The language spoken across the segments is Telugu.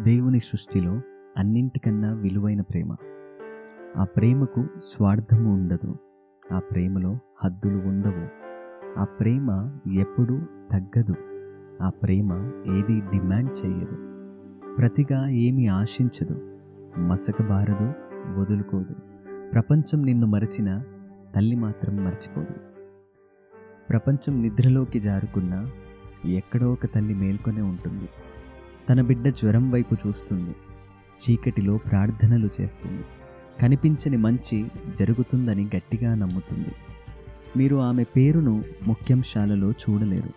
దేవుని సృష్టిలో అన్నింటికన్నా విలువైన ప్రేమ. ఆ ప్రేమకు స్వార్థము ఉండదు. ఆ ప్రేమలో హద్దులు ఉండవు. ఆ ప్రేమ ఎప్పుడూ తగ్గదు. ఆ ప్రేమ ఏది డిమాండ్ చేయదు. ప్రతిగా ఏమీ ఆశించదు. మసకబారదు, వదులుకోదు. ప్రపంచం నిన్ను మరచిన తల్లి మాత్రం మర్చిపోదు. ప్రపంచం నిద్రలోకి జారుకున్నా ఎక్కడో ఒక తల్లి మేల్కొనే ఉంటుంది. తన బిడ్డ జ్వరం వైపు చూస్తుంది. చీకటిలో ప్రార్థనలు చేస్తుంది. కనిపించని మంచి జరుగుతుందని గట్టిగా నమ్ముతుంది. మీరు ఆమె పేరును ముఖ్యాంశాలలో చూడలేరు.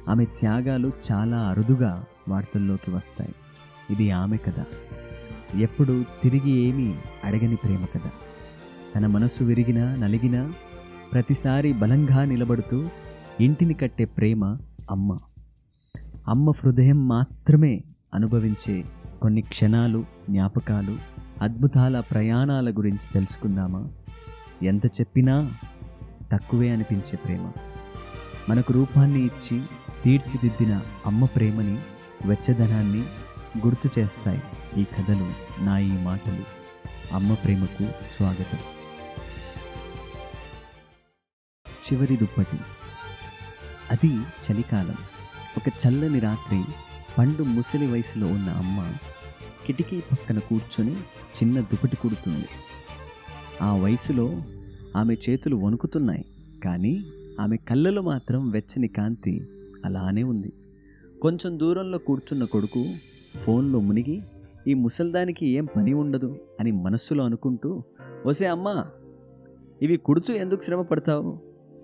ఆమె త్యాగాలు చాలా అరుదుగా వార్తల్లోకి వస్తాయి. ఇది ఆమె కథ. ఎప్పుడు తిరిగి ఏమీ అడగని ప్రేమ కథ. తన మనసు విరిగినా నలిగినా ప్రతిసారి బలంగా నిలబడుతూ ఇంటిని కట్టే ప్రేమ అమ్మ. అమ్మ హృదయం మాత్రమే అనుభవించే కొన్ని క్షణాలు, జ్ఞాపకాలు, అద్భుతాల ప్రయాణాల గురించి తెలుసుకుందామా? ఎంత చెప్పినా తక్కువే అనిపించే ప్రేమ. మనకు రూపాన్ని ఇచ్చి తీర్చిదిద్దిన అమ్మ ప్రేమని, వెచ్చదనాన్ని గుర్తు చేస్తాయి ఈ కథలు, నా ఈ మాటలు. అమ్మ ప్రేమకు స్వాగతం. చివరి దుప్పటి. అది చలికాలం. ఒక చల్లని రాత్రి పండు ముసలి వయసులో ఉన్న అమ్మ కిటికీ పక్కన కూర్చొని చిన్న దుప్పటి కుడుతుంది. ఆ వయసులో ఆమె చేతులు వణుకుతున్నాయి, కానీ ఆమె కళ్ళలో మాత్రం వెచ్చని కాంతి అలానే ఉంది. కొంచెం దూరంలో కూర్చున్న కొడుకు ఫోన్లో మునిగి ఈ ముసల్దానికి ఏం పని ఉండదు అని మనస్సులో అనుకుంటూ, "ఒసే అమ్మా, ఇవి కుడుతూ ఎందుకు శ్రమ పడతావు?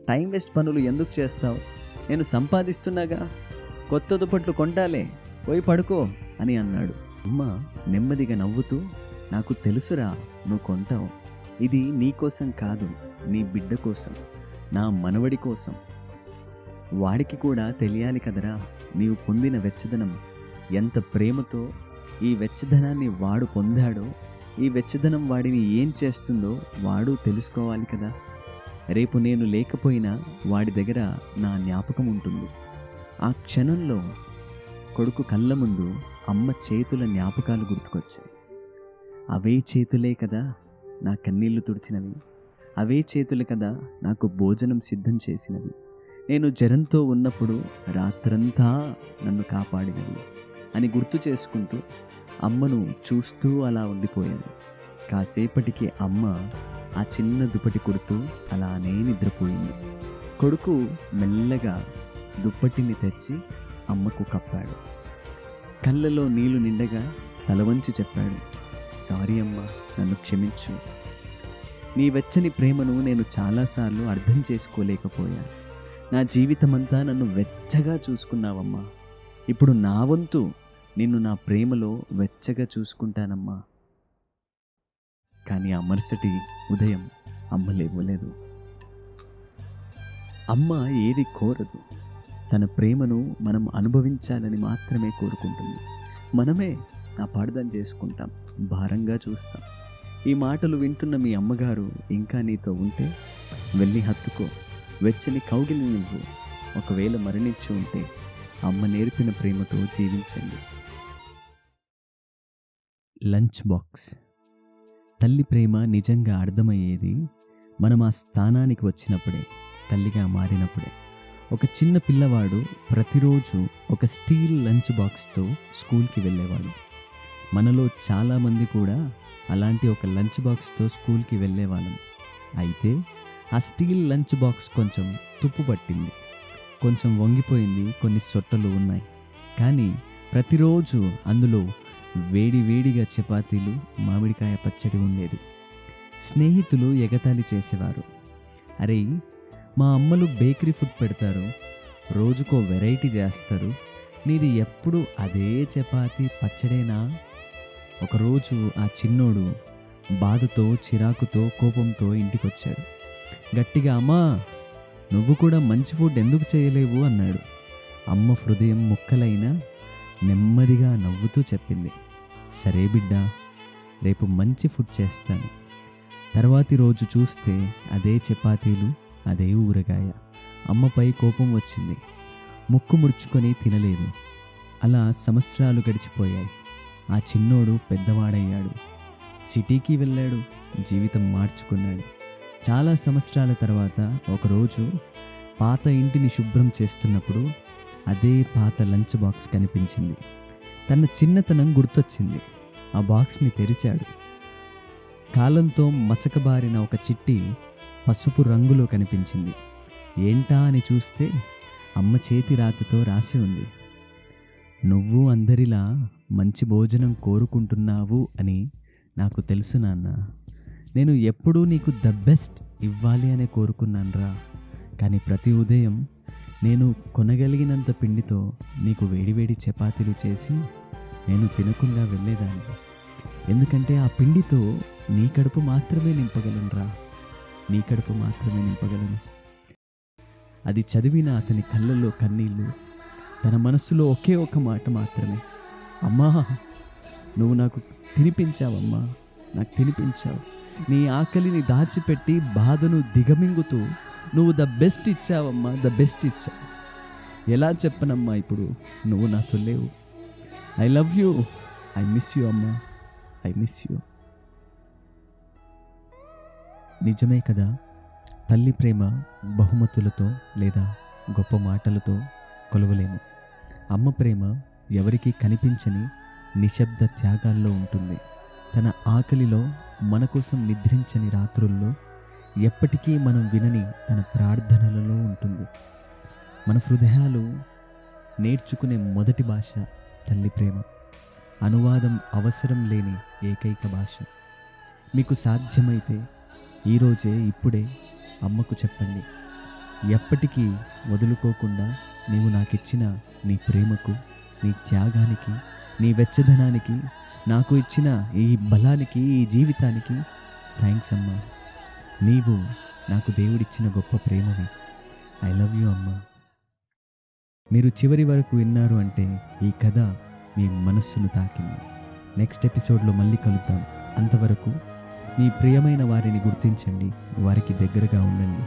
టైం వేస్ట్ పనులు ఎందుకు చేస్తావు? నేను సంపాదిస్తున్నాగా, కొత్త దుప్పట్లు కొంటాలే, పోయి పడుకో" అని అన్నాడు. అమ్మ నెమ్మదిగా నవ్వుతూ, "నాకు తెలుసురా, నువ్వు కొంటావు. ఇది నీ కోసం కాదు, నీ బిడ్డ కోసం, నా మనవడి కోసం. వాడికి కూడా తెలియాలి కదరా నీవు పొందిన వెచ్చదనం, ఎంత ప్రేమతో ఈ వెచ్చదనాన్ని వాడు పొందాడో, ఈ వెచ్చదనం వాడిని ఏం చేస్తుందో వాడు తెలుసుకోవాలి కదా. రేపు నేను లేకపోయినా వాడి దగ్గర నా జ్ఞాపకం ఉంటుంది." ఆ క్షణంలో కొడుకు కళ్ళ ముందు అమ్మ చేతుల జ్ఞాపకాలు గుర్తుకొచ్చాయి. అవే చేతులే కదా నా కన్నీళ్లు తుడిచినవి. అవే చేతులే కదా నాకు భోజనం సిద్ధం చేసినవి. నేను జ్వరంతో ఉన్నప్పుడు రాత్రంతా నన్ను కాపాడినవి అని గుర్తు చేసుకుంటూ అమ్మను చూస్తూ అలా ఉండిపోయాను. కాసేపటికి అమ్మ ఆ చిన్న దుప్పటి కుడుతూ అలానే నిద్రపోయింది. కొడుకు మెల్లగా దుప్పటిని తెచ్చి అమ్మకు కప్పాడు. కళ్ళలో నీళ్లు నిండగా తల వంచి చెప్పాడు, "సారీ అమ్మా, నన్ను క్షమించు. నీ వెచ్చని ప్రేమను నేను చాలాసార్లు అర్థం చేసుకోలేకపోయా. నా జీవితమంతా నన్ను వెచ్చగా చూసుకున్నావమ్మా. ఇప్పుడు నా వంతు నిన్ను నా ప్రేమలో వెచ్చగా చూసుకుంటానమ్మా." కానీ ఆ మరుసటి ఉదయం అమ్మ లేవలేదు. అమ్మ ఏది కోరదు. తన ప్రేమను మనం అనుభవించాలని మాత్రమే కోరుకుంటుంది. మనమే అపార్థం చేసుకుంటాం, భారంగా చూస్తాం. ఈ మాటలు వింటున్న మీ అమ్మగారు ఇంకా నీతో ఉంటే వెళ్ళి హత్తుకో, వెచ్చని కౌగిలి నువ్వు. ఒకవేళ మరణించి ఉంటే అమ్మ నేర్పిన ప్రేమతో జీవించండి. Lunch box. తల్లి ప్రేమ నిజంగా అర్థమయ్యేది మనం ఆ స్థానానికి వచ్చినప్పుడే, తల్లిగా మారినప్పుడే. ఒక చిన్న పిల్లవాడు ప్రతిరోజు ఒక స్టీల్ లంచ్ బాక్స్తో స్కూల్కి వెళ్ళేవాడు. మనలో చాలామంది కూడా అలాంటి ఒక లంచ్ బాక్స్తో స్కూల్కి వెళ్ళేవాళ్ళం. అయితే ఆ స్టీల్ లంచ్ బాక్స్ కొంచెం తుప్పు పట్టింది, కొంచెం వంగిపోయింది, కొన్ని సొట్టలు ఉన్నాయి. కానీ ప్రతిరోజు అందులో వేడి వేడిగా చపాతీలు, మామిడికాయ పచ్చడి ఉండేది. స్నేహితులు ఎగతాళి చేసేవారు, "అరే, మా అమ్మలు బేకరీ ఫుడ్ పెడతారు, రోజుకో వెరైటీ చేస్తారు, నీది ఎప్పుడు అదే చపాతీ పచ్చడేనా?" ఒకరోజు ఆ చిన్నోడు బాధతో, చిరాకుతో, కోపంతో ఇంటికొచ్చాడు. గట్టిగా, "అమ్మా, నువ్వు కూడా మంచి ఫుడ్ ఎందుకు చేయలేవు?" అన్నాడు. అమ్మ హృదయం ముక్కలైనా నెమ్మదిగా నవ్వుతూ చెప్పింది, "సరే బిడ్డా, రేపు మంచి ఫుడ్ చేస్తాను." తర్వాతి రోజు చూస్తే అదే చపాతీలు, అదే ఊరగాయ. అమ్మపై కోపం వచ్చింది. ముక్కు ముడుచుకొని తినలేదు. అలా సంవత్సరాలు గడిచిపోయాయి. ఆ చిన్నోడు పెద్దవాడయ్యాడు, సిటీకి వెళ్ళాడు, జీవితం మార్చుకున్నాడు. చాలా సంవత్సరాల తర్వాత ఒకరోజు పాత ఇంటిని శుభ్రం చేస్తున్నప్పుడు అదే పాత లంచ్ బాక్స్ కనిపించింది. తన చిన్నతనం గుర్తొచ్చింది. ఆ బాక్స్ని తెరిచాడు. కాలంతో మసకబారిన ఒక చిట్టి పసుపు రంగులో కనిపించింది. ఏంటా అని చూస్తే అమ్మ చేతి రాతతో రాసి ఉంది, నువ్వు అందరిలా మంచి భోజనం కోరుకుంటున్నావు అని నాకు తెలుసు నాన్న. నేను ఎప్పుడూ నీకు ద బెస్ట్ ఇవ్వాలి అనే కోరుకున్నానురా. కానీ ప్రతి ఉదయం నేను కొనగలిగినంత పిండితో నీకు వేడివేడి చపాతీలు చేసి నేను తినకుండా వెళ్ళేదాన్ని. ఎందుకంటే ఆ పిండితో నీ కడుపు మాత్రమే నింపగలనురా, నీ కడుపు మాత్రమే నింపగలను. అది చదివిన అతని కళ్ళల్లో కన్నీళ్ళు, తన మనస్సులో ఒకే ఒక మాట మాత్రమే, అమ్మా నువ్వు నాకు తినిపించావమ్మా, నాకు తినిపించావు. నీ ఆకలిని దాచిపెట్టి బాధను దిగమింగుతూ నువ్వు ద బెస్ట్ ఇచ్చావమ్మా, ద బెస్ట్ ఇచ్చావు. ఎలా చెప్పనమ్మా ఇప్పుడు నువ్వు నాతో లేవు. I love you, I miss you అమ్మా, ఐ మిస్ యూ. నిజమే కదా, తల్లి ప్రేమ బహుమతులతో లేదా గొప్ప మాటలతో కొలవలేము. అమ్మ ప్రేమ ఎవరికీ కనిపించని నిశ్శబ్ద త్యాగాల్లో ఉంటుంది. తన ఆకలిలో, మన కోసం నిద్రించని రాత్రుల్లో, ఎప్పటికీ మనం వినని తన ప్రార్థనలలో ఉంటుంది. మన హృదయాలు నేర్చుకునే మొదటి భాష తల్లి ప్రేమ. అనువాదం అవసరం లేని ఏకైక భాష. మీకు సాధ్యమైతే ఈరోజే, ఇప్పుడే అమ్మకు చెప్పండి, ఎప్పటికీ వదులుకోకుండా నీవు నాకిచ్చిన నీ ప్రేమకు, నీ త్యాగానికి, నీ వెచ్చదనానికి, నాకు ఇచ్చిన ఈ బలానికి, ఈ జీవితానికి థ్యాంక్స్ అమ్మా. నీవు నాకు దేవుడిచ్చిన గొప్ప ప్రేమవి. ఐ లవ్ యూ అమ్మా. మీరు చివరి వరకు విన్నారు అంటే ఈ కథ మీ మనస్సును తాకింది. నెక్స్ట్ ఎపిసోడ్లో మళ్ళీ కలుద్దాం. అంతవరకు మీ ప్రియమైన వారిని గుర్తించండి, వారికి దగ్గరగా ఉండండి.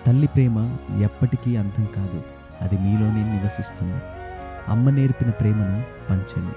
తల్లి ప్రేమ ఎప్పటికీ అంతం కాదు, అది మీలోనే నివసిస్తుంది. అమ్మ నేర్పిన ప్రేమను పంచండి.